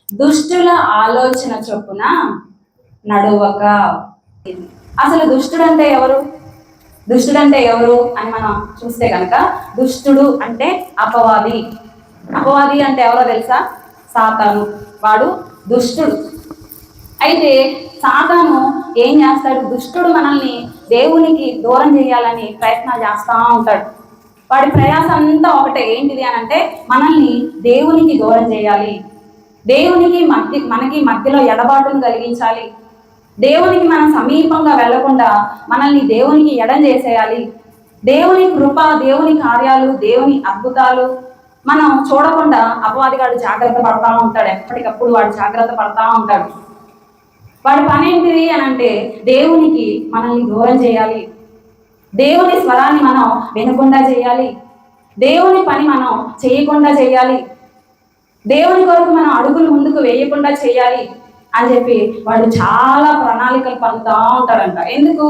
దుష్టుల ఆలోచన చొప్పున నడువక. అసలు దుష్టుడంటే ఎవరు అని మనం చూస్తే కనుక, దుష్టుడు అంటే అపవాది. అపవాది అంటే ఎవరో తెలుసా? సాతాను. వాడు దుష్టుడు. అయితే సాతాను ఏం చేస్తాడు? దుష్టుడు మనల్ని దేవునికి దూరం చేయాలని ప్రయత్నాలు చేస్తూ ఉంటాడు. వాడి ప్రయాసం అంతా ఒకటే, ఏంటిది అని అంటే మనల్ని దేవునికి దూరం చేయాలి, దేవునికి మనకి మధ్యలో ఎడబాటును కలిగించాలి, దేవునికి మనం సమీపంగా వెళ్లకుండా మనల్ని దేవునికి ఎడం చేసేయాలి, దేవుని కృప, దేవుని కార్యాలు, దేవుని అద్భుతాలు మనం చూడకుండా అపవాదిగాడు జాగ్రత్త పడతా ఉంటాడు. ఎప్పటికప్పుడు వాడు జాగ్రత్త పడతా ఉంటాడు. వాడి పని ఏంటిది అని అంటే దేవునికి మనల్ని దూరం చేయాలి, దేవుని స్వరాన్ని మనం వినకుండా చేయాలి, దేవుని పని మనం చేయకుండా చేయాలి, దేవుని కొరకు మనం అడుగులు ముందుకు వేయకుండా చేయాలి అని చెప్పి వాడు చాలా ప్రణాళికలు పలుకుతూ ఉంటాడంట. ఎందుకు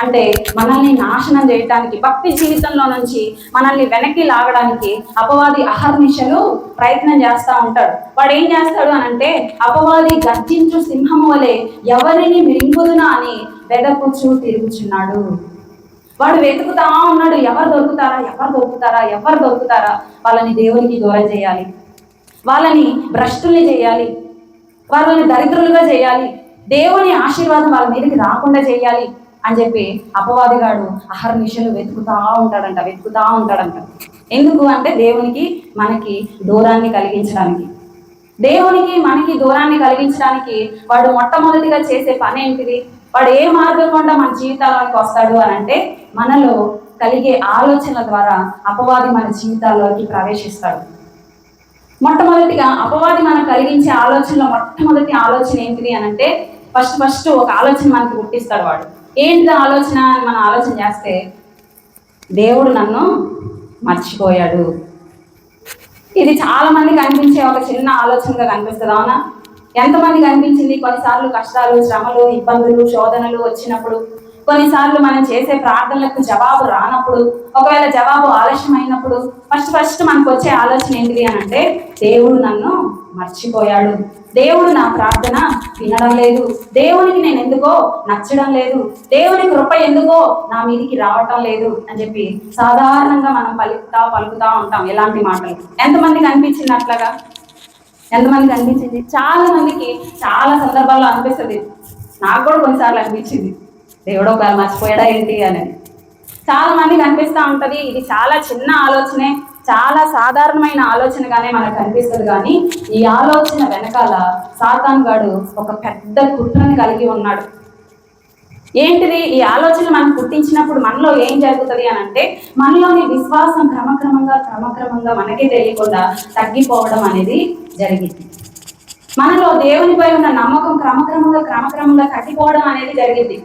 అంటే మనల్ని నాశనం చేయటానికి, భక్తి జీవితంలో నుంచి మనల్ని వెనక్కి లాగడానికి అపవాది అహర్నిశలు ప్రయత్నం చేస్తూ ఉంటాడు. వాడు ఏం చేస్తాడు అని అంటే, అపవాది గర్జించు సింహము వలె ఎవరిని మింగుదునా అని వెదకుచూ తిరుగుచున్నాడు. వాడు వెతుకుతా ఉన్నాడు, ఎవరు దొరుకుతారా, వాళ్ళని దేవునికి దూరం చేయాలి, వాళ్ళని భ్రష్టుల్ని చేయాలి, వాళ్ళని దరిద్రులుగా చేయాలి, దేవుని ఆశీర్వాదం వాళ్ళ మీదకి రాకుండా చేయాలి అని చెప్పి అపవాదిగాడు అహర్నిశలు వెతుకుతా ఉంటాడంట. ఎందుకు అంటే దేవునికి మనకి దూరాన్ని కలిగించడానికి. దేవునికి మనకి దూరాన్ని కలిగించడానికి వాడు మొట్టమొదటిగా చేసే పని ఏంటిది? వాడు ఏ మార్గం గుండా మన జీవితాల్లోకి వస్తాడు అని అంటే, మనలో కలిగే ఆలోచనల ద్వారా అపవాది మన జీవితాల్లోకి ప్రవేశిస్తాడు. మొట్టమొదటిగా అపవాది మనకు కలిగించే ఆలోచనలో మొట్టమొదటి ఆలోచన ఏంటిది అని అంటే, ఫస్ట్ ఒక ఆలోచన మనకి పుట్టిస్తాడు. వాడు ఏంటి ఆలోచన అని మనం ఆలోచన చేస్తే, దేవుడు నన్ను మర్చిపోయాడు. ఇది చాలా మందికి అనిపించే ఒక చిన్న ఆలోచనగా కనిపిస్తుంది, అవునా? ఎంతమందికి అనిపించింది? కొన్నిసార్లు కష్టాలు, శ్రమలు, ఇబ్బందులు, శోధనలు వచ్చినప్పుడు, కొన్నిసార్లు మనం చేసే ప్రార్థనలకు జవాబు రానప్పుడు, ఒకవేళ జవాబు ఆలస్యం అయినప్పుడు ఫస్ట్ మనకు వచ్చే ఆలోచన ఏంటిది అని అంటే, దేవుడు నన్ను మర్చిపోయాడు, దేవుడు నా ప్రార్థన వినడం లేదు, దేవునికి నేను ఎందుకో నచ్చడం లేదు, దేవుని కృప ఎందుకో నా మీదికి రావటం లేదు అని చెప్పి సాధారణంగా మనం పలుకుతా ఉంటాం ఎలాంటి మాటలు. ఎంతమందికి అనిపించింది అట్లాగా? ఎంతమందికి అనిపించింది? చాలా మందికి చాలా సందర్భాల్లో అనిపిస్తుంది. నాకు కూడా కొన్నిసార్లు అనిపించింది, దేవుడు ఒకవేళ మర్చిపోయాడా ఏంటి అని. చాలా మందికి అనిపిస్తూ ఉంటుంది. ఇది చాలా చిన్న ఆలోచనే, చాలా సాధారణమైన ఆలోచనగానే మనకు అనిపిస్తుంది. కానీ ఈ ఆలోచన వెనకాల సాతాను గాడు ఒక పెద్ద కుట్రని కలిగి ఉన్నాడు. ఏంటిది? ఈ ఆలోచన మనం పుట్టించినప్పుడు మనలో ఏం జరుగుతుంది అని అంటే, మనలోని విశ్వాసం క్రమక్రమంగా మనకే తెలియకుండా తగ్గిపోవడం అనేది జరిగింది. మనలో దేవునిపై ఉన్న నమ్మకం క్రమక్రమంగా తగ్గిపోవడం అనేది జరిగింది.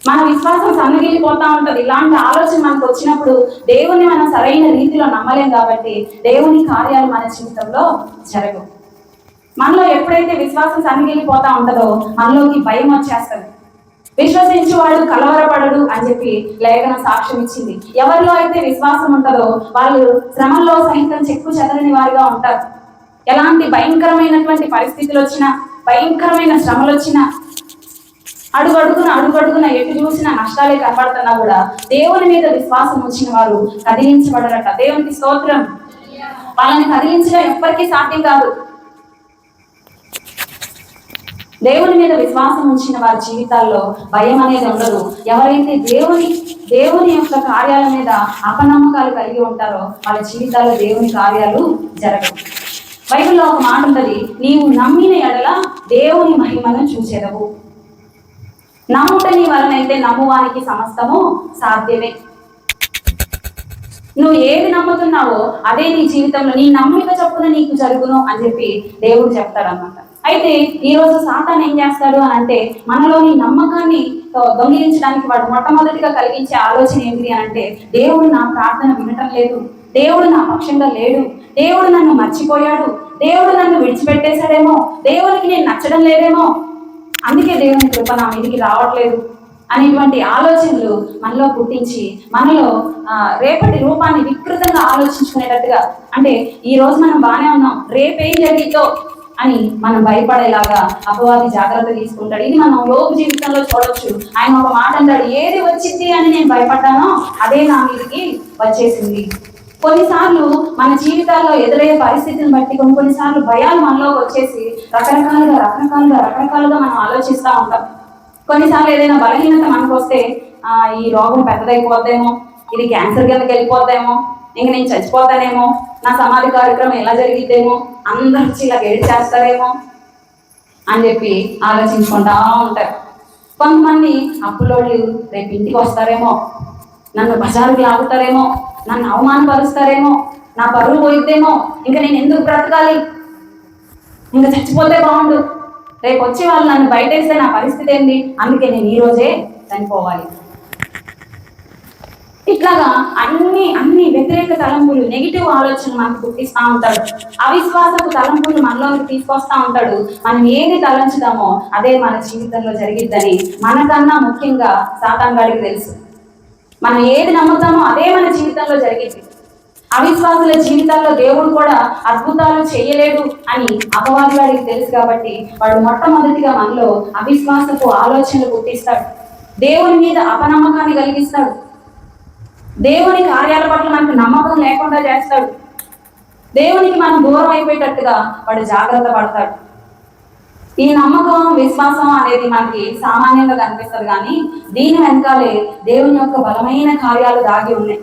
మన విశ్వాసం సన్నగిలిపోతా ఉంటుంది. ఇలాంటి ఆలోచన మనకు వచ్చినప్పుడు దేవుని మనం సరైన రీతిలో నమ్మలేం కాబట్టి దేవుని కార్యాలు మన జీవితంలో జరగవు. మనలో ఎప్పుడైతే విశ్వాసం సన్నగిలిపోతా ఉంటుందో మనలోకి భయం వచ్చేస్తుంది. విశ్వసించేవాడు కలవరపడడు అని చెప్పి లేఖనం సాక్ష్యం ఇచ్చింది. ఎవరిలో అయితే విశ్వాసం ఉంటుందో వాళ్ళు శ్రమల్లో సహితం చెక్కు చెదరని వారిగా ఉంటారు. ఎలాంటి భయంకరమైనటువంటి పరిస్థితులు వచ్చినా, భయంకరమైన శ్రమలు వచ్చినా, అడుగడుగున ఎటు చూసినా నష్టాలే కనబడుతున్నా కూడా దేవుని మీద విశ్వాసం వచ్చిన వారు కదిలించబడరట. దేవునికి స్తోత్రం. వాళ్ళని కదిలించడం ఎప్పటికీ సాధ్యం కాదు. దేవుని మీద విశ్వాసం ఉంచిన వారి జీవితాల్లో భయం అనేది ఉండదు. ఎవరైతే దేవుని యొక్క కార్యాల మీద అపనమ్మకాలు కలిగి ఉంటారో వాళ్ళ జీవితాల్లో దేవుని కార్యాలు జరగవు. బైబిల్లో ఒక మాట ఉంటుంది, నీవు నమ్మిన ఎడల దేవుని మహిమను చూసేదవు. నమ్ముటని వలనైతే నమ్మువానికి సమస్తము సాధ్యమే. నువ్వు ఏది నమ్ముతున్నావో అదే నీ జీవితంలో నీ నమ్మిక చొప్పున నీకు జరుగును అని చెప్పి దేవుడు చెప్తాడన్నమాట. అయితే ఈరోజు సాతాను ఏం చేస్తాడు అని అంటే, మనలోని నమ్మకాన్ని దొంగిలించడానికి వాడు మొట్టమొదటిగా కలిగించే ఆలోచన ఏంటి అని అంటే, దేవుడు నా ప్రార్థన వినటం లేదు, దేవుడు నా పక్షంగా లేడు, దేవుడు నన్ను మర్చిపోయాడు, దేవుడు నన్ను విడిచిపెట్టేశాడేమో, దేవునికి నేను నచ్చడం లేదేమో, అందుకే దేవుని కృప నా మీదికి రావట్లేదు అనేటువంటి ఆలోచనలు మనలో పుట్టించి మనలో రేపటి రూపాన్ని వికృతంగా ఆలోచించుకునేటట్టుగా, అంటే ఈ రోజు మనం బాగానే ఉన్నాం, రేపేం జరిగితో అని మనం భయపడేలాగా అపవాది జాగ్రత్త తీసుకుంటాడు. ఇది మనం యోబు జీవితంలో చూడొచ్చు. ఆయన ఒక మాట అంటాడు, ఏది వచ్చింది అని నేను భయపడ్డానో అదే నా మీదకి వచ్చేసింది. కొన్నిసార్లు మన జీవితాల్లో ఎదురయ్యే పరిస్థితిని బట్టి కొన్నిసార్లు భయాలు మనలోకి వచ్చేసి రకరకాలుగా మనం ఆలోచిస్తూ ఉంటాం. కొన్నిసార్లు ఏదైనా బలహీనత మనకు వస్తే ఈ రోగం పెద్దదైపోద్దేమో, ఇది క్యాన్సర్ కిందకి వెళ్ళిపోద్దేమో, ఇంక నేను చచ్చిపోతానేమో, నా సమాధి కార్యక్రమం ఎలా జరిగిద్దేమో, అందరూ వచ్చి ఇలా గేడి చేస్తారేమో అని చెప్పి ఆలోచించుకుంటా ఉంటారు. కొంతమంది అప్పులోళ్ళు రేపు ఇంటికి వస్తారేమో, నన్ను బజారుకి లాగుతారేమో, నన్ను అవమానపరుస్తారేమో, నా పరువు పోయిద్దేమో, ఇంకా నేను ఎందుకు బ్రతకాలి, ఇంకా చచ్చిపోతే బాగుండు, రేపు వచ్చి వాళ్ళు నన్ను బయటేస్తే నా పరిస్థితి ఏంటి, అందుకే నేను ఈరోజే చనిపోవాలి. ఇట్లాగా అన్ని వ్యతిరేక తలంపులు, నెగిటివ్ ఆలోచనలు మనకు పుట్టిస్తూ ఉంటాడు. అవిశ్వాసపు తలంపులు మనలోకి తీసుకొస్తా ఉంటాడు. మనం ఏది తలంచుదామో అదే మన జీవితంలో జరిగిద్దని మనకన్నా ముఖ్యంగా సాతాను గాడికి తెలుసు. మనం ఏది నమ్ముతామో అదే మన జీవితంలో జరిగింది. అవిశ్వాసుల జీవితాల్లో దేవుడు కూడా అద్భుతాలు చేయలేడు అని అపవాది వాడికి తెలుసు. కాబట్టి వాడు మొట్టమొదటిగా మనలో అవిశ్వాసపు ఆలోచనలు పుట్టిస్తాడు, దేవుని మీద అపనమ్మకాన్ని కలిగిస్తాడు, దేవుని కార్యాల పట్ల మనకు నమ్మకం లేకుండా చేస్తాడు, దేవునికి మనం దూరం అయిపోయేటట్టుగా వాడు జాగ్రత్త పడతాడు. ఈ నమ్మకం విశ్వాసం అనేది మనకి సామాన్యంగా కనిపిస్తుంది, కానీ దీని వెనకాలే దేవుని యొక్క బలమైన కార్యాలు దాగి ఉన్నాయి.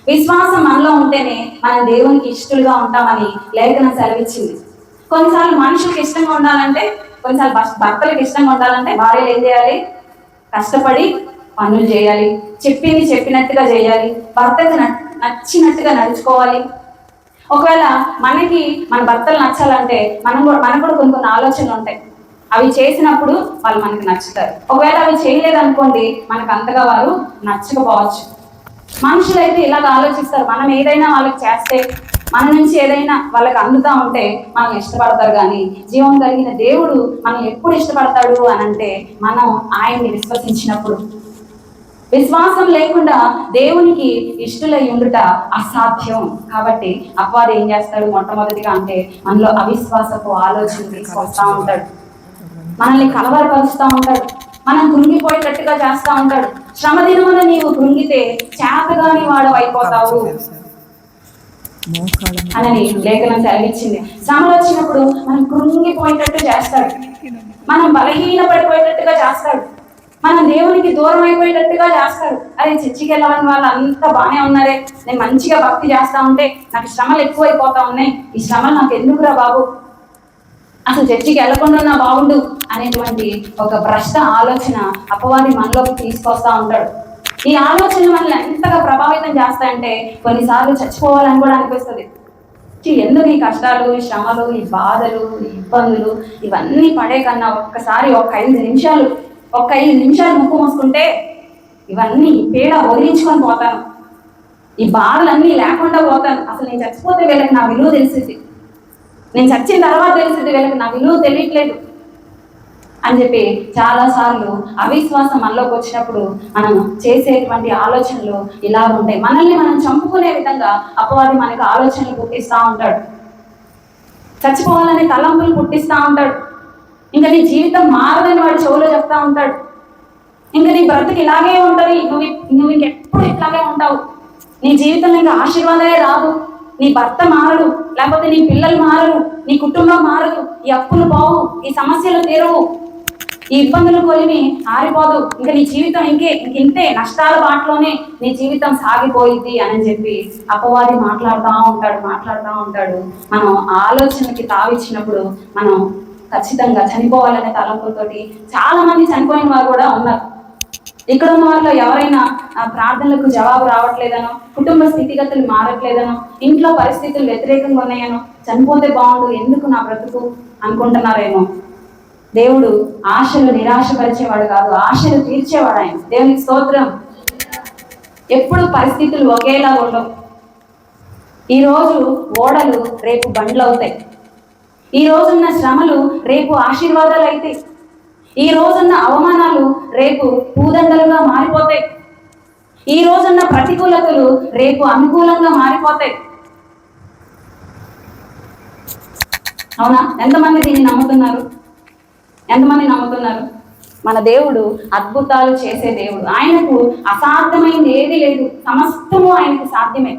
విశ్వాసం మనలో ఉంటేనే మనం దేవునికి ఇష్టలుగా ఉంటామని లేఖనం సెలవిచ్చింది. కొన్నిసార్లు మనుషులకు ఇష్టంగా ఉండాలంటే, కొన్నిసార్లు భర్తలకు ఇష్టంగా ఉండాలంటే భార్యలు ఏం చేయాలి, కష్టపడి పనులు చేయాలి, చెప్పింది చెప్పినట్టుగా చేయాలి, భర్తకు నచ్చినట్టుగా నడుచుకోవాలి. ఒకవేళ మనకి మన భర్తలు నచ్చాలంటే మనకు కూడా కొన్ని ఆలోచనలు ఉంటాయి. అవి చేసినప్పుడు వాళ్ళు మనకి నచ్చుతారు. ఒకవేళ అవి చేయలేదనుకోండి, మనకు అంతగా వారు నచ్చకపోవచ్చు. మనుషులైతే ఇలాగ ఆలోచిస్తారు, మనం ఏదైనా వాళ్ళకి చేస్తే, మన నుంచి ఏదైనా వాళ్ళకి అందుతా ఉంటే మనం ఇష్టపడతారు. కానీ జీవం కలిగిన దేవుడు మనం ఎప్పుడు ఇష్టపడతాడు అని అంటే, మనం ఆయన్ని విశ్వసించినప్పుడు. విశ్వాసం లేకుండా దేవునికి ఇష్టలై ఉండుట అసాధ్యం. కాబట్టి అపవాది ఏం చేస్తాడు, మొట్టమొదటిగా అంటే మనలో అవిశ్వాసపు ఆలోచన తీసుకొస్తా ఉంటాడు, మనల్ని కలవరపరుస్తూ ఉంటాడు, మనం కృంగిపోయేటట్టుగా చేస్తూ ఉంటాడు. శ్రమ దినమున నీవు కృంగితే చేతగాని వాడు అయిపోతావు అని లేఖనం సెలవిచ్చింది. శ్రమలు వచ్చినప్పుడు మనం కృంగిపోయేటట్టు చేస్తాడు, మనం బలహీన పడిపోయేటట్టుగా చేస్తాడు, మనం దేవునికి దూరం అయిపోయేటట్టుగా చేస్తాడు. అరే చర్చికి వెళ్ళాలని వాళ్ళు అంతా బాగానే ఉన్నారే, నేను మంచిగా భక్తి చేస్తా ఉంటే నాకు శ్రమలు ఎక్కువైపోతా ఉన్నాయి, ఈ శ్రమలు నాకు ఎందుకురా బాబు, అసలు చర్చికి వెళ్ళకుండా ఉన్నా బాగుండు అనేటువంటి ఒక భ్రష్ట ఆలోచన అపవాది మనలోకి తీసుకొస్తా ఉంటాడు. ఈ ఆలోచనలు మనల్ని ఎంతగా ప్రభావితం చేస్తాయంటే కొన్నిసార్లు చచ్చిపోవాలని కూడా అనిపిస్తుంది. ఎందుకు ఈ కష్టాలు, ఈ శ్రమలు, ఈ బాధలు, ఈ ఇబ్బందులు ఇవన్నీ పడే కన్నా ఒక్కసారి ఒక 5 నిమిషాలు ముక్కు మూసుకుంటే ఇవన్నీ పీడ వదిలించుకొని పోతాను, ఈ బాధలన్నీ లేకుండా పోతాను, అసలు నేను చచ్చిపోతే వీళ్ళకి నా విలువ తెలిసింది, నేను చచ్చిన తర్వాత తెలిసింది వీళ్ళకి నా విలువ తెలియట్లేదు అని చెప్పి చాలాసార్లు అవిశ్వాసం మనలోకి వచ్చినప్పుడు మనం చేసేటువంటి ఆలోచనలు ఇలా ఉంటాయి. మనల్ని మనం చంపుకునే విధంగా అపవాది మనకు ఆలోచనలు పుట్టిస్తూ ఉంటాడు, చచ్చిపోవాలనే తలంపులు పుట్టిస్తూ ఉంటాడు. ఇంకా నీ జీవితం మారదని వాడి చెవులో చెప్తా ఉంటాడు, ఇంకా నీ బ్రతుకు ఇలాగే ఉంటుంది, నువ్వు ఇంకెప్పుడు ఇట్లాగే ఉంటావు, నీ జీవితంలో ఇంకా ఆశీర్వాదమే రాదు, నీ భర్త మారడు, లేకపోతే నీ పిల్లలు మారరు, నీ కుటుంబం మారదు, ఈ అప్పులు పోవు, ఈ సమస్యలు తీరవు, ఈ ఇబ్బందులు కొలిమి ఆరిపోదు, ఇంకా నీ జీవితం ఇంతే నష్టాల బాటలోనే నీ జీవితం సాగిపోయిద్ది అని చెప్పి అపవాది మాట్లాడుతూ ఉంటాడు. మనం ఆలోచనకి తావిచ్చినప్పుడు మనం ఖచ్చితంగా చనిపోవాలనే తలంపులతోటి చాలా మంది చనిపోయిన వారు కూడా ఉన్నారు. ఇక్కడ ఉన్న వారిలో ఎవరైనా ప్రార్థనలకు జవాబు రావట్లేదనో, కుటుంబ స్థితిగతులు మారట్లేదనో, ఇంట్లో పరిస్థితులు వ్యతిరేకంగా ఉన్నాయనో, చనిపోతే బాగుండు, ఎందుకు నా బ్రతుకు అనుకుంటున్నారేమో. దేవుడు ఆశలు నిరాశపరిచేవాడు కాదు, ఆశలు తీర్చేవాడు ఆయన. దేవునికి స్తోత్రం. ఎప్పుడు పరిస్థితులు ఒకేలా ఉండవు. ఈరోజు ఓడలు రేపు బండ్లు అవుతాయి, ఈ రోజున్న శ్రమలు రేపు ఆశీర్వాదాలు అవుతాయి, ఈ రోజున్న అవమానాలు రేపు పూదండలుగా మారిపోతాయి, ఈ రోజున్న ప్రతికూలతలు రేపు అనుకూలంగా మారిపోతాయి. అవునా? ఎంతమంది దీన్ని నమ్ముతున్నారు? ఎంతమంది నమ్ముతున్నారు? మన దేవుడు అద్భుతాలు చేసే దేవుడు. ఆయనకు అసాధ్యమైంది ఏది లేదు. సమస్తము ఆయనకు సాధ్యమే.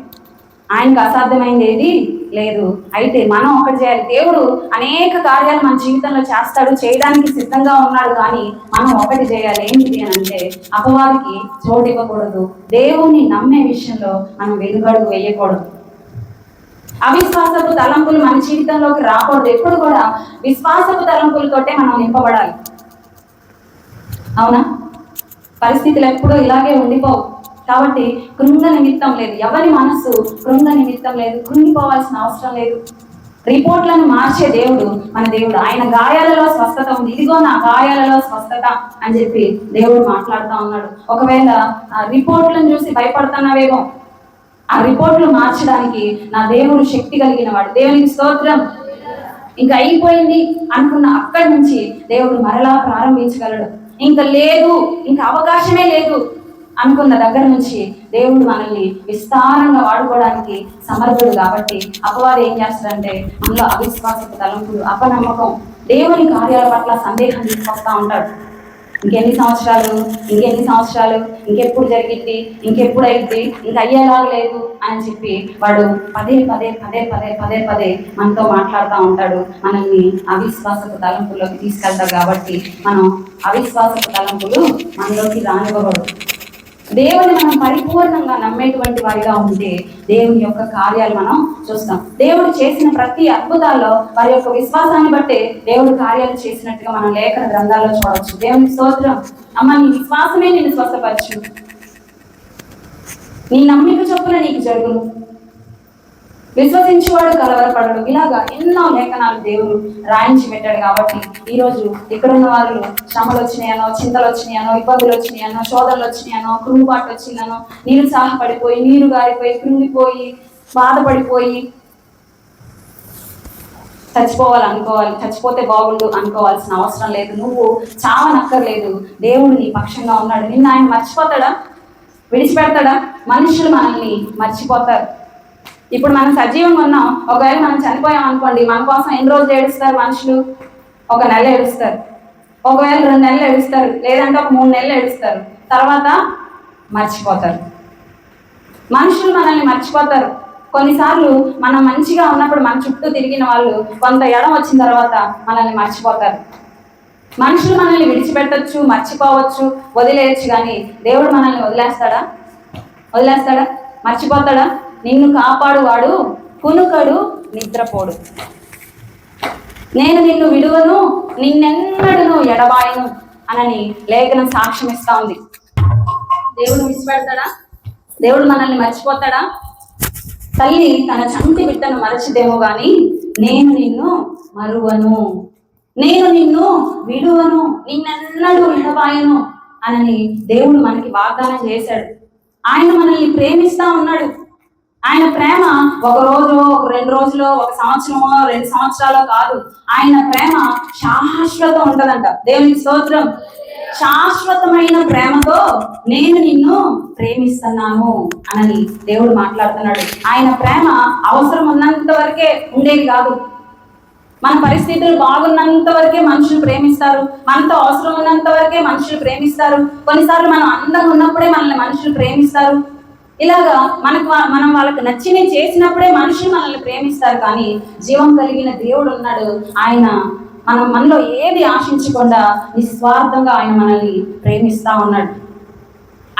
ఆయనకు అసాధ్యమైంది ఏది లేదు. అయితే మనం ఒకటి చేయాలి. దేవుడు అనేక కార్యాలు మన జీవితంలో చేస్తాడు, చేయడానికి సిద్ధంగా ఉన్నాడు. కానీ మనం ఒకటి చేయాలి. ఏంటిది అని అంటే, అపవాదికి చోటు ఇవ్వకూడదు. దేవుణ్ణి నమ్మే విషయంలో మనం వెనుకడుగు వేయకూడదు. అవిశ్వాసపు తలంపులు మన జీవితంలోకి రాకూడదు. ఎప్పుడు కూడా విశ్వాసపు తలంపులతోటే మనం నింపబడాలి. అవునా? పరిస్థితులు ఎప్పుడూ ఇలాగే ఉండిపోవు. కాబట్టి కృంగ నిమిత్తం లేదు. ఎవరి మనసు కృంగ నిమిత్తం లేదు. కృంగిపోవాల్సిన అవసరం లేదు. రిపోర్ట్లను మార్చే దేవుడు మన దేవుడు. ఆయన గాయాలలో స్వస్థత ఉంది. ఇదిగో నా గాయాలలో స్వస్థత అని చెప్పి దేవుడు మాట్లాడుతూ ఉన్నాడు. ఒకవేళ రిపోర్ట్లను చూసి భయపడుతున్నావేమో, ఆ రిపోర్ట్లు మార్చడానికి నా దేవుడు శక్తి కలిగిన వాడు. దేవునికి స్తోత్రం. ఇంకా అయిపోయింది అనుకున్న అక్కడి నుంచి దేవుడు మరలా ప్రారంభించగలడు. ఇంకా లేదు, ఇంకా అవకాశమే లేదు అనుకున్న దగ్గర నుంచి దేవుడు మనల్ని విస్తారంగా వాడుకోవడానికి సమర్థుడు. కాబట్టి అపవాది ఏం చేస్తాడంటే, మనలో అవిశ్వాసపు తలంపులు, అపనమ్మకం, దేవుని కార్యాల పట్ల సందేహం తీసుకొస్తా ఉంటాడు. ఇంకెన్ని సంవత్సరాలు, ఇంకెప్పుడు జరిగిద్ది, ఇంకెప్పుడు అయింది, ఇంక అయ్యేలాగా లేదు అని చెప్పి వాడు పదే మనతో మాట్లాడుతూ ఉంటాడు. మనల్ని అవిశ్వాసపు తలంపుల్లోకి తీసుకెళ్తాడు. కాబట్టి మనం అవిశ్వాసపు తలంపులు మనలోకి రానివ్వకూడదు. దేవుని మనం పరిపూర్ణంగా నమ్మేటువంటి వారిగా ఉంటే దేవుని యొక్క కార్యాలు మనం చూస్తాం. దేవుడు చేసిన ప్రతి అద్భుతాల్లో వారి యొక్క విశ్వాసాన్ని బట్టే దేవుడు కార్యాలు చేసినట్టుగా మనం లేఖన గ్రంథాల్లో చూడవచ్చు. దేవుని స్తోత్రం. అమ్మ, నీ విశ్వాసమే నిన్ను స్వస్థపరచు, నీ నమ్మిక చొప్పున నీకు జరుగును, విశ్వసించేవాడు కలవరపడడు. ఇలాగా ఎన్నో లేఖనాలు దేవుడు రాయించి పెట్టాడు. కాబట్టి ఈరోజు ఇక్కడున్న వాళ్ళు శ్రమలు వచ్చినాయనో, చింతలు వచ్చినాయనో, ఇబ్బందులు వచ్చినాయనో, శోధనలు వచ్చినాయనో, కృంగుబాటు వచ్చిందనో, నిరుత్సాహపడిపోయి, నీరు గారిపోయి, కృంగిపోయి, బాధపడిపోయి చచ్చిపోతే బాగుండు అనుకోవాల్సిన అవసరం లేదు. నువ్వు చావనక్కర్లేదు. దేవుడు నీ పక్షంగా ఉన్నాడు. నిన్ను ఆయన మర్చిపోతాడా? విడిచిపెడతాడా? మనుషులు మనల్ని మర్చిపోతారు. ఇప్పుడు మనం సజీవంగా ఉన్నాం. ఒకవేళ మనం చనిపోయాం అనుకోండి, మన కోసం ఎన్ని రోజులు ఏడుస్తారు మనుషులు? 1 నెల ఏడుస్తారు, ఒకవేళ 2 నెలలు ఏడుస్తారు, లేదంటే ఒక 3 నెలలు ఏడుస్తారు. తర్వాత మర్చిపోతారు. మనుషులు మనల్ని మర్చిపోతారు. కొన్నిసార్లు మనం మంచిగా ఉన్నప్పుడు మన చుట్టూ తిరిగిన వాళ్ళు కొంత ఎడం వచ్చిన తర్వాత మనల్ని మర్చిపోతారు. మనుషులు మనల్ని విడిచిపెట్టచ్చు, మర్చిపోవచ్చు, వదిలేయచ్చు. కానీ దేవుడు మనల్ని వదిలేస్తాడా? మర్చిపోతాడా? నిన్ను కాపాడువాడు కునుకడు, నిద్రపోడు. నేను నిన్ను విడువను, నిన్నెన్నడను ఎడబాయను అనని లేఖనం సాక్ష్యం ఇస్తా ఉంది. దేవుడు విడిచిపెడతాడా? దేవుడు మనల్ని మర్చిపోతాడా? తల్లి తన చంటి బిడ్డను మరచిదేమో గాని నేను నిన్ను మరువను, నేను నిన్ను విడువను, నిన్నెన్నడూ ఎడబాయను అనని దేవుడు మనకి వాగ్దానం చేశాడు. ఆయన మనల్ని ప్రేమిస్తా ఉన్నాడు. ఆయన ప్రేమ 1 రోజు, 2 రోజులో, 1 సంవత్సరమో, 2 సంవత్సరాలో కాదు. ఆయన ప్రేమ శాశ్వతం ఉంటదంట. దేవునికి స్తోత్రం. శాశ్వతమైన ప్రేమతో నేను నిన్ను ప్రేమిస్తున్నాను అని దేవుడు మాట్లాడుతున్నాడు. ఆయన ప్రేమ అవసరం ఉన్నంత వరకే ఉండేది కాదు. మన పరిస్థితులు బాగున్నంత వరకే మనుషులు ప్రేమిస్తారు. మనతో అవసరం ఉన్నంత వరకే మనుషులు ప్రేమిస్తారు. కొన్నిసార్లు మనం అందంగా ఉన్నప్పుడే మనల్ని మనుషులు ప్రేమిస్తారు. ఇలాగా మనం వాళ్ళకి నచ్చినవి చేసినప్పుడే మనుషులు మనల్ని ప్రేమిస్తారు. కానీ జీవం కలిగిన దేవుడు ఉన్నాడు. ఆయన మనలో ఏది ఆశించకుండా నిస్వార్థంగా ఆయన మనల్ని ప్రేమిస్తా ఉన్నాడు.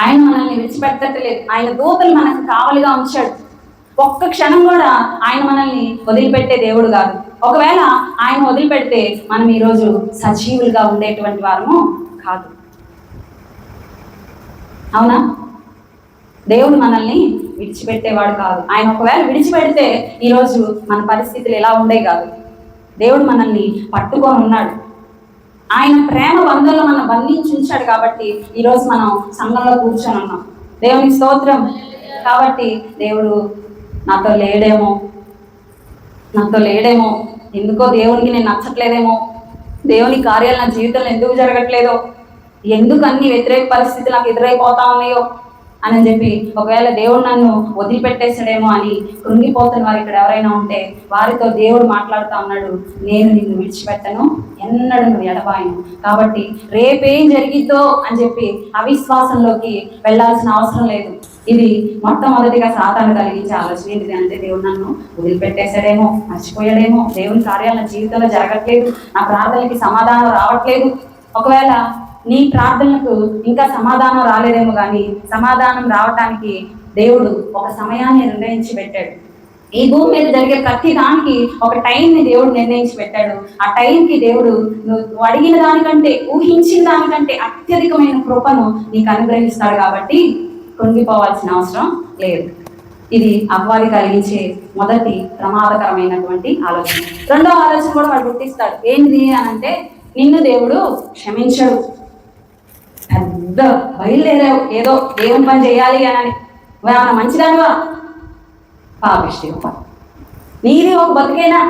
ఆయన మనల్ని విడిచిపెట్టట్లేదు. ఆయన దూతలు మనకు కావలిగా ఉంచాడు. ఒక్క క్షణం కూడా ఆయన మనల్ని వదిలిపెట్టే దేవుడు కాదు. ఒకవేళ ఆయన వదిలిపెడితే మనం ఈరోజు సజీవులుగా ఉండేటువంటి వారము కాదు. అవునా? దేవుడు మనల్ని విడిచిపెట్టేవాడు కాదు. ఆయన ఒకవేళ విడిచిపెడితే ఈరోజు మన పరిస్థితులు ఎలా ఉండే కాదు. దేవుడు మనల్ని పట్టుకొని ఉన్నాడు. ఆయన ప్రేమ బంధంలో మనం బంధించి ఉంచాడు. కాబట్టి ఈరోజు మనం సంఘంలో కూర్చొని ఉన్నాం. దేవునికి స్తోత్రం. కాబట్టి దేవుడు నాతో లేడేమో, ఎందుకో దేవునికి నేను నచ్చట్లేదేమో, దేవుని కార్యాలు నా జీవితంలో ఎందుకు జరగట్లేదో, ఎందుకు అన్ని వ్యతిరేక పరిస్థితులు నాకు ఎదురైపోతా ఉన్నాయో అని చెప్పి ఒకవేళ దేవుడు నన్ను వదిలిపెట్టేసాడేమో అని కృంగిపోతున్న వారు ఇక్కడ ఎవరైనా ఉంటే వారితో దేవుడు మాట్లాడుతూ ఉన్నాడు, నేను నిన్ను విడిచిపెట్టను, ఎన్నడూ నువ్వు ఎడబాయను. కాబట్టి రేపేం జరిగిద్దో అని చెప్పి అవిశ్వాసంలోకి వెళ్ళాల్సిన అవసరం లేదు. ఇది మొట్టమొదటిగా సాతాను కలిగించే ఆలోచన ఏంటిది అంటే, దేవుడు నన్ను వదిలిపెట్టేశాడేమో, మర్చిపోయాడేమో, దేవుని కార్యాలు నా జీవితంలో జరగట్లేదు, నా ప్రార్థనకి సమాధానం రావట్లేదు. ఒకవేళ నీ ప్రార్థనలకు ఇంకా సమాధానం రాలేదేమో, కానీ సమాధానం రావటానికి దేవుడు ఒక సమయాన్ని నిర్ణయించి పెట్టాడు. ఈ భూమి మీద జరిగే ప్రతి దానికి ఒక టైంని దేవుడు నిర్ణయించి పెట్టాడు. ఆ టైంకి దేవుడు నువ్వు అడిగిన దానికంటే, ఊహించిన దానికంటే అత్యధికమైన కృపను నీకు అనుగ్రహిస్తాడు. కాబట్టి కృంగిపోవాల్సిన అవసరం లేదు. ఇది అపవాది కలిగించే మొదటి ప్రమాదకరమైనటువంటి ఆలోచన. రెండో ఆలోచన కూడా వాడు గుర్తిస్తాడు. ఏంటి అని అంటే, నిన్ను దేవుడు క్షమించడు. పెద్ద బయలుదేరావు ఏదో దేవుని పని చేయాలి అని, ఏమన్నా మంచిదానివా? పాపిష్టి, నీది ఒక బతికేనా?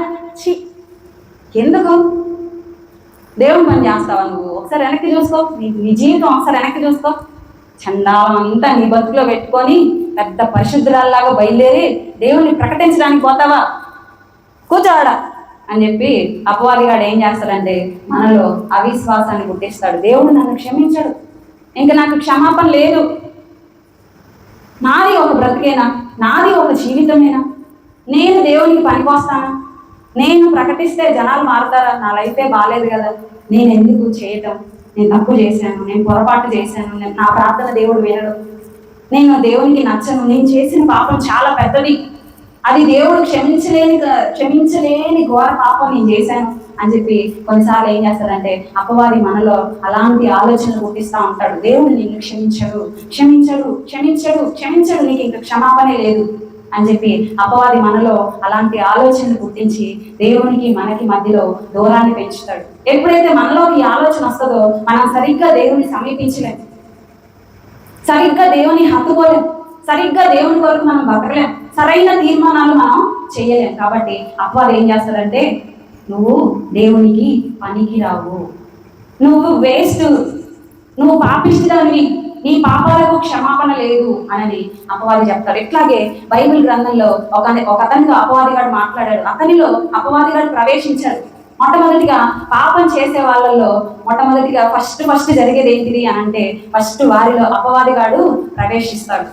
ఎందుకు దేవుని పని చేస్తావా నువ్వు? ఒకసారి వెనక్కి చూసుకో, నీ జీవితం ఒకసారి వెనక్కి చూసుకో. చండాలం అంతా నీ బతుకులో పెట్టుకొని పెద్ద పరిశుద్ధురాల్లాగా బయలుదేరి దేవుణ్ణి ప్రకటించడానికి పోతావా? కూర్చోడా అని చెప్పి అపవాదిగాడు ఏం చేస్తాడంటే, మనలో అవిశ్వాసాన్ని గుర్తిస్తాడు. దేవుడు నన్ను క్షమించడు, ఇంకా నాకు క్షమాపణ లేదు, నాది ఒక బ్రతికేనా, నాది ఒక జీవితమేనా, నేను దేవునికి పనికొస్తానా, నేను ప్రకటిస్తే జనాలు మారుతారా, నా లైఫే బాగాలేదు కదా, నేను ఎందుకు చేయటం, నేను తప్పు చేశాను, నేను పొరపాటు చేశాను, నా ప్రార్థన దేవుడు వినడు, నేను దేవునికి నచ్చను, నేను చేసిన పాపం చాలా పెద్దది, అది దేవుడు క్షమించలేని ఘోర పాపం నేను చేశాను అని చెప్పి కొన్నిసార్లు ఏం చేస్తాడంటే అపవాది మనలో అలాంటి ఆలోచనలు పుట్టిస్తూ ఉంటాడు. దేవుడు నిన్ను క్షమించడు, క్షమించడు, క్షమించడు, క్షమించడు, నీకు ఇంకా క్షమాపణే లేదు అని చెప్పి అపవాది మనలో అలాంటి ఆలోచనలు పుట్టించి దేవునికి మనకి మధ్యలో దూరాన్ని పెంచుతాడు. ఎప్పుడైతే మనలోకి ఆలోచన వస్తుందో మనం సరిగ్గా దేవుని సమీపించలేం, సరిగ్గా దేవుని హత్తుకోలేం, సరిగ్గా దేవుని కొరకు మనం బతకలేం, సరైన తీర్మానాలు మనం చేయలేం. కాబట్టి అపవాది ఏం చేస్తాడంటే, నువ్వు దేవునికి పనికి రావు, నువ్వు వేస్ట్, నువ్వు పాపిష్టిదానివి, నీ పాపాలకు క్షమాపణ లేదు అని అపవాది చెప్తాడు. ఇట్లాగే బైబిల్ గ్రంథంలో ఒక అతనితో అపవాదిగాడు మాట్లాడాడు. అతనిలో అపవాదిగాడు ప్రవేశించాడు. మొట్టమొదటిగా పాపం చేసే వాళ్ళల్లో మొట్టమొదటిగా ఫస్ట్ జరిగేది ఏంటిది అని అంటే, ఫస్ట్ వారిలో అపవాదిగాడు ప్రవేశిస్తాడు.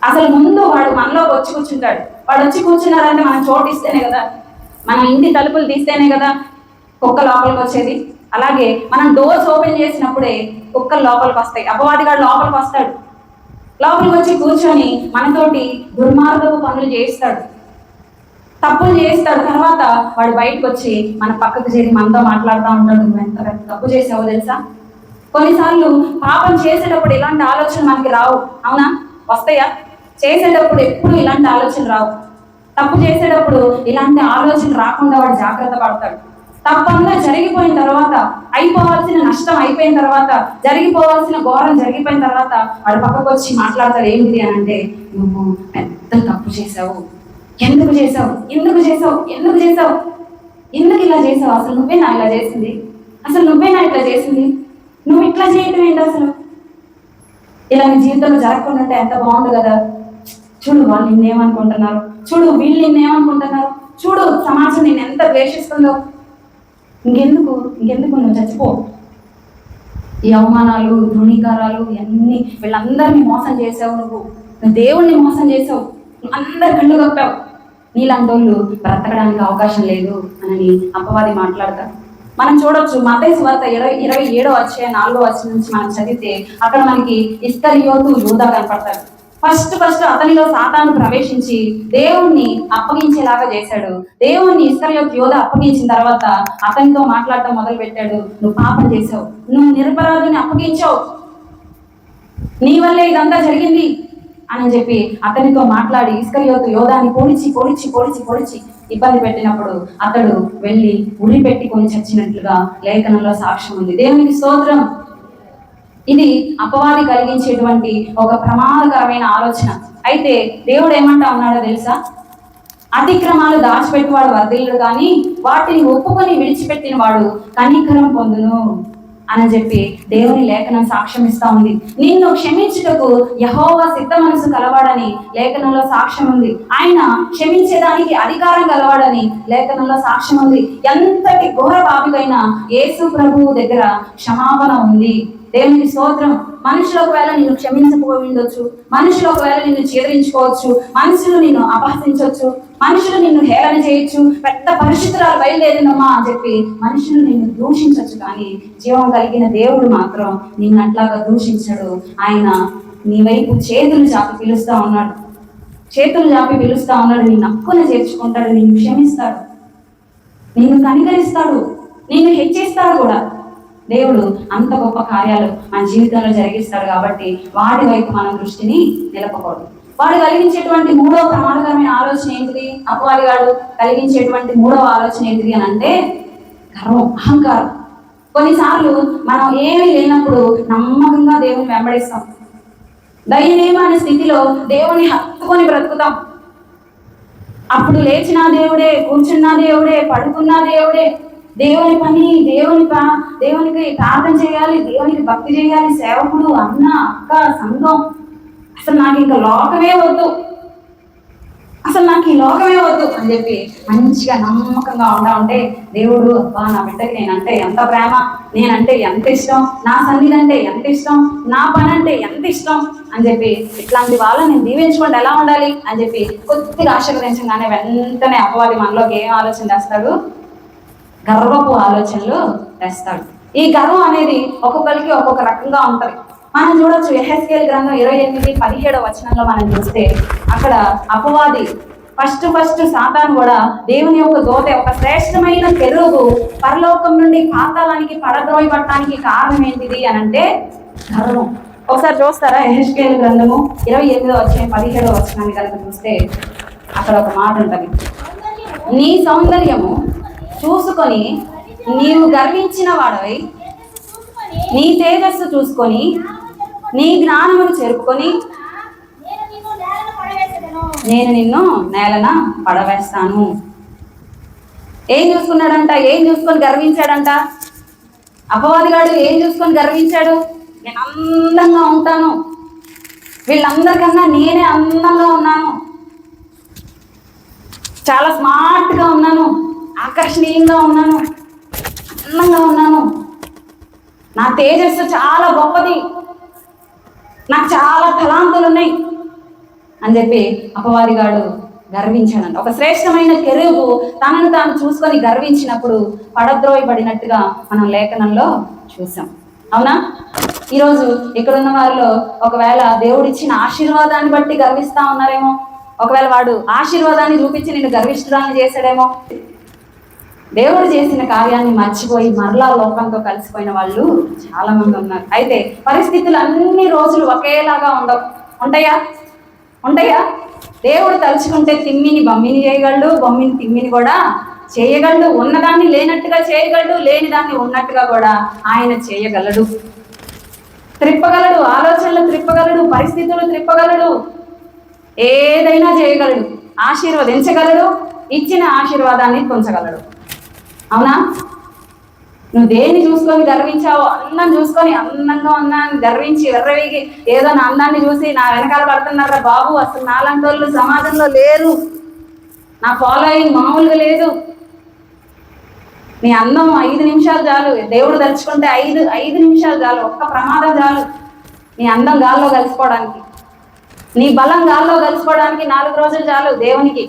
అసలు ముందు వాడు మనలోకి వచ్చి కూర్చుంటాడు. వాడు వచ్చి కూర్చున్నారంటే మనం చోటు ఇస్తేనే కదా, మనం ఇంటి తలుపులు తీస్తేనే కదా కుక్క లోపలికి వచ్చేది. అలాగే మనం డోర్స్ ఓపెన్ చేసినప్పుడే కుక్కలు లోపలికి వస్తాయి. అపవాదిగాడు లోపలికి వస్తాడు, లోపలికి వచ్చి కూర్చొని మనతోటి దుర్మార్గపు పనులు చేయిస్తాడు, తప్పులు చేయిస్తాడు. తర్వాత వాడు బయటకు వచ్చి మన పక్కకు చేరి మనతో మాట్లాడుతూ ఉంటాడు, నువ్వు ఎంత తప్పు చేసావో తెలుసా. కొన్నిసార్లు పాపం చేసేటప్పుడు ఇలాంటి ఆలోచన మనకి రావు, అవునా? వస్తాయా? చేసేటప్పుడు ఎప్పుడు ఇలాంటి ఆలోచనలు రావు. తప్పు చేసేటప్పుడు ఇలాంటి ఆలోచన రాకుండా వాడు జాగ్రత్త పడతాడు. తప్పంగా జరిగిపోయిన తర్వాత, అయిపోవాల్సిన నష్టం అయిపోయిన తర్వాత, జరిగిపోవాల్సిన ఘోరం జరిగిపోయిన తర్వాత వాడు పక్కకు వచ్చి మాట్లాడతాడు. ఏంటిది అని అంటే, నువ్వు పెద్ద తప్పు చేసావు, ఎందుకు చేసావు, ఎందుకు చేసావు, ఎందుకు చేసావు, ఎందుకు ఇలా చేసావు, అసలు నువ్వేనా ఇలా చేసింది, అసలు నువ్వేనా ఇట్లా చేసింది, నువ్వు ఇట్లా చేయటం ఏంటి, అసలు ఇలా నీ జీవితంలో జరగకుండా ఎంత బాగుంది కదా, చూడు వాళ్ళు నిన్నేమనుకుంటున్నారు, చూడు వీళ్ళు నిన్నేమనుకుంటున్నారు, చూడు సమాజం నేను ఎంత ద్వేషిస్తుందో, ఇంకెందుకు నువ్వు చచ్చిపో. ఈ అవమానాలు, ధృణీకారాలు ఇవన్నీ వీళ్ళందరినీ మోసం చేసావు, నువ్వు దేవుణ్ణి మోసం చేసావు, అందరు కళ్ళు కప్పావు, నీలాంటి వాళ్ళు బ్రతకడానికి అవకాశం లేదు అని అపవాది మాట్లాడతారు. మనం చూడొచ్చు మత్తయి సువార్త 27వ అధ్యాయం 4వ వచనం నుంచి మనం చదివితే అక్కడ మనకి ఇస్కరియోతు యూదా కనపడతాడు. ఫస్ట్ అతనిలో సాతాను ప్రవేశించి దేవుణ్ణి అప్పగించేలాగా చేశాడు. దేవుణ్ణి ఇస్కరియోతు యూదా అప్పగించిన తర్వాత అతనితో మాట్లాడటం మొదలు పెట్టాడు. నువ్వు పాపం చేసావు, నువ్వు నిరపరాధిని అప్పగించావు, నీ వల్లే ఇదంతా జరిగింది అని చెప్పి అతనితో మాట్లాడి ఇస్కరియోతు యోధాని పొడిచి ఇబ్బంది పెట్టినప్పుడు అతడు వెళ్ళి ఉరి పెట్టుకొని చచ్చినట్లుగా లేఖనంలో సాక్ష్యం ఉంది. దేవునికి స్తోత్రం. ఇది అపవాది కలిగించేటువంటి ఒక ప్రమాదకరమైన ఆలోచన. అయితే దేవుడు ఏమంటా ఉన్నాడో తెలుసా? అతిక్రమాలు దాచిపెట్టివాడు వర్ధిల్లుడు కానీ వాటిని ఒప్పుకొని విడిచిపెట్టిన వాడు కనికరం పొందును అని చెప్పి దేవుని లేఖనం సాక్ష్యం ఇస్తా ఉంది. నిన్ను క్షమించుటకు యెహోవా సిద్ధ మనసు కలవాడని లేఖనంలో సాక్ష్యం ఉంది. ఆయన క్షమించేదానికి అధికారం కలవాడని లేఖనంలో సాక్ష్యం ఉంది. ఎంతటి ఘోర పాపికైనా యేసు ప్రభువు దగ్గర క్షమాపణ ఉంది. దేవునికి స్తోత్రం. మనుషులు ఒకవేళ నిన్ను క్షమించకపోయి ఉండొచ్చు, మనుషులు ఒకవేళ నిన్ను చేదరించుకోవచ్చు, మనుషులు నిన్ను అపహసించవచ్చు, మనుషులు నిన్ను హేళన చేయొచ్చు, పెద్ద పరిశుద్ధురాలు బయలుదేరినమ్మా అని చెప్పి మనుషులు నిన్ను దూషించవచ్చు. కానీ జీవం కలిగిన దేవుడు మాత్రం నిన్ను అట్లాగా దూషించడు. ఆయన నీ వైపు చేతులు చాపి పిలుస్తా ఉన్నాడు, చేతులు చాపి పిలుస్తా ఉన్నాడు. నిన్ను హక్కున చేర్చుకుంటాడు, నిన్ను క్షమిస్తాడు, నిన్ను కనికరిస్తాడు, నిన్ను హెచ్చిస్తాడు కూడా. దేవుడు అంత గొప్ప కార్యాలు మన జీవితంలో జరిగిస్తాడు. కాబట్టి వాడి వైపు మనం దృష్టిని నిలపకూడదు. వాడు కలిగించేటువంటి మూడవ ప్రమాదకరమైన ఆలోచన ఏంటిది? అపవాదిగాడు కలిగించేటువంటి మూడవ ఆలోచన ఏంటిది అని అంటే గర్వం, అహంకారం. కొన్నిసార్లు మనం ఏమీ లేనప్పుడు నమ్మకంగా దేవుని వెంబడిస్తాం. దయనీయమైన స్థితిలో దేవుని హత్తుకొని బ్రతుకుతాం. అప్పుడు లేచినా దేవుడే, కూర్చున్నా దేవుడే, పడుకున్నా దేవుడే. దేవుని పని, దేవునికి ప్రార్థన చేయాలి, దేవునికి భక్తి చేయాలి, సేవకుడు, అన్న, అక్క, సంఘం. అసలు నాకు ఇంకా లోకమే వద్దు, అసలు నాకు ఈ లోకమే వద్దు అని చెప్పి మంచిగా నమ్మకంగా ఉంటే దేవుడు అబ్బా నా బిడ్డకి నేనంటే ఎంత ప్రేమ, నేనంటే ఎంత ఇష్టం, నా సన్నిధి అంటే ఎంత ఇష్టం, నా పని అంటే ఎంత ఇష్టం అని చెప్పి ఇట్లాంటి వాళ్ళని నేను దీవించుకోండి ఎలా ఉండాలి అని చెప్పి కొద్దిగా ఆశీర్వదించగానే వెంటనే అపవాది మనలోకి ఏం ఆలోచన చేస్తాడు? గర్వపు ఆలోచనలు తెస్తాడు. ఈ గర్వం అనేది ఒక్కొక్కరికి ఒక్కొక్క రకంగా ఉంటది. మనం చూడొచ్చు యెహెజ్కేలు గ్రంథం 28:17 వచనంలో మనం చూస్తే అక్కడ అపవాది ఫస్ట్ సాతాను కూడా దేవుని యొక్క దూత, ఒక శ్రేష్టమైన కెరూబు పరలోకం నుండి పాతాళానికి పడద్రోయబడటానికి కారణం ఏంటిది అని అంటే గర్వం. ఒకసారి చూస్తారా? యెహెజ్కేలు గ్రంథము 28:17 వచనాన్ని కనుక చూస్తే అక్కడ ఒక మాట ఉంటుంది. నీ సౌందర్యము చూసుకొని నీవు గర్వించిన వాడవై, నీ తేజస్సు చూసుకొని నీ జ్ఞానమును చేరుకొని నేను నిన్ను నేలన పడవేస్తాను. ఏం చూసుకున్నాడంట? ఏం చూసుకొని గర్వించాడంట? అపవాదిగాడు ఏం చూసుకొని గర్వించాడు? నేను అందంగా ఉంటాను, వీళ్ళందరికన్నా నేనే అందంగా ఉన్నాను, చాలా స్మార్ట్గా ఉన్నాను, ఆకర్షణీయంగా ఉన్నాను, అందంగా ఉన్నాను, నా తేజస్సు చాలా గొప్పది, నాకు చాలా తలాంతులు ఉన్నాయి అని చెప్పి అపవాదిగాడు గర్వించాడంట. ఒక శ్రేష్టమైన కెరూబు తనను తాను చూసుకొని గర్వించినప్పుడు పడద్రోయబడినట్టుగా మనం లేఖనంలో చూసాం. అవునా? ఈరోజు ఇక్కడున్న వారిలో ఒకవేళ దేవుడిచ్చిన ఆశీర్వాదాన్ని బట్టి గర్విస్తా ఉన్నారేమో, ఒకవేళ వాడు ఆశీర్వాదాన్ని చూపించి నిన్ను గర్విష్ఠురాలను చేశాడేమో. దేవుడు చేసిన కార్యాన్ని మర్చిపోయి మరలా లోకంతో కలిసిపోయిన వాళ్ళు చాలా మంది ఉన్నారు. అయితే పరిస్థితులు అన్ని రోజులు ఒకేలాగా ఉంటాయా? దేవుడు తలుచుకుంటే తిమ్మిని బమ్మిని చేయగలడు, బొమ్మిని తిమ్మిని కూడా చేయగలడు, ఉన్నదాన్ని లేనట్టుగా చేయగలడు, లేని దాన్ని ఉన్నట్టుగా కూడా ఆయన చేయగలడు. త్రిప్పగలడు, ఆలోచనలు త్రిప్పగలడు, పరిస్థితులు త్రిప్పగలడు, ఏదైనా చేయగలడు, ఆశీర్వదించగలడు, ఇచ్చిన ఆశీర్వాదాన్ని పొంచగలడు. అవునా? నువ్వు దేన్ని చూసుకొని గర్వించావు? అందం చూసుకొని అందంగా ఉన్నాను గర్వించి ఎర్రవిగి ఏదో నా అందాన్ని చూసి నా వెనకాల పడుతున్నారా బాబు, అసలు నాలాంటి వాళ్ళు సమాజంలో లేరు, నా ఫాలోయింగ్ మామూలుగా లేదు. నీ అందం 5 నిమిషాలు చాలు, దేవుడు తలుచుకుంటే 5 నిమిషాలు చాలు, ఒక్క ప్రమాదం చాలు నీ అందం గాల్లో కలిసిపోవడానికి, నీ బలం గాల్లో కలిసిపోవడానికి 4 రోజులు చాలు దేవునికి.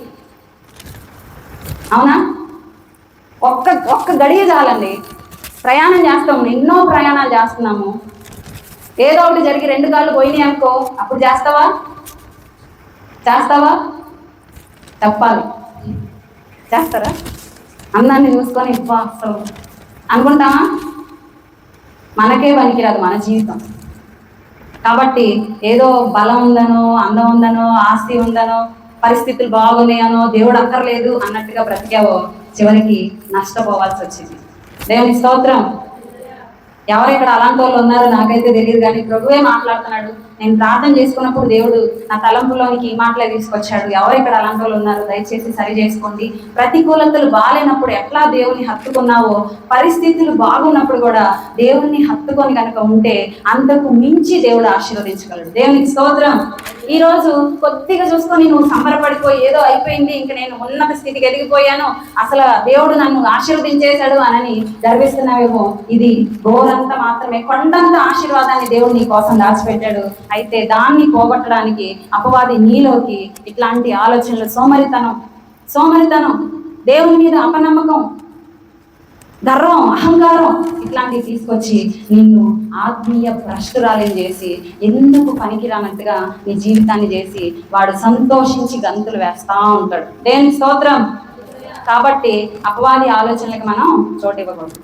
అవునా? ఒక్క గడియ చాలండి. ప్రయాణం చేస్తాం, ఎన్నో ప్రయాణాలు చేస్తున్నాము, ఏదో ఒకటి జరిగి 2 కాళ్ళు పోయినాయి అనుకో, అప్పుడు చేస్తావా? తప్పాలి. చేస్తారా? అందాన్ని చూసుకొని అసలు అనుకుంటామా? మనకే పనికిరాదు మన జీవితం. కాబట్టి ఏదో బలం ఉందనో, అందం ఉందనో, ఆస్తి ఉందనో, పరిస్థితులు బాగున్నాయనో, దేవుడు అక్కర్లేదు అన్నట్టుగా బ్రతికావో చివరికి నష్టపోవాల్సి వచ్చింది. దేవుని స్తోత్రం. ఎవరు ఇక్కడ అలాంటి వాళ్ళు ఉన్నారు నాకైతే తెలియదు, కానీ ప్రభువే మాట్లాడుతున్నాడు. నేను ప్రార్థన చేసుకున్నప్పుడు దేవుడు నా తలంపులోనికి ఈ మాటలే తీసుకొచ్చాడు. ఎవరు ఇక్కడ అలాంటి వాళ్ళు ఉన్నారు దయచేసి సరి చేసుకోండి. ప్రతికూలతలు బాగాలేనప్పుడు ఎట్లా దేవుని హత్తుకున్నావో, పరిస్థితులు బాగున్నప్పుడు కూడా దేవుని హత్తుకొని కనుక ఉంటే అంతకు మించి దేవుడు ఆశీర్వదించగలడు. దేవునికి స్తోత్రం. ఈ రోజు కొద్దిగా చూసుకొని నువ్వు సంబరపడిపోయి ఏదో అయిపోయింది, ఇంక నేను ఉన్నత స్థితికి ఎదిగిపోయాను, అసలు దేవుడు నన్ను ఆశీర్వదించేశాడు అని గర్విస్తున్నావేమో. ఇది గోరంతా మాత్రమే, కొండంత ఆశీర్వాదాన్ని దేవుడు నీ కోసం దాచిపెట్టాడు. అయితే దాన్ని పోగొట్టడానికి అపవాది నీలోకి ఇట్లాంటి ఆలోచనలు, సోమరితనం, దేవుని మీద అపనమ్మకం, గర్వం, అహంకారం ఇట్లాంటివి తీసుకొచ్చి నిన్ను ఆత్మీయ భ్రష్టురాలను చేసి ఎందుకు పనికిరానట్టుగా నీ జీవితాన్ని చేసి వాడు సంతోషించి గంతులు వేస్తా ఉంటాడు. దేవుని స్తోత్రం. కాబట్టి అపవాది ఆలోచనలకు మనం చోటు ఇవ్వకూడదు.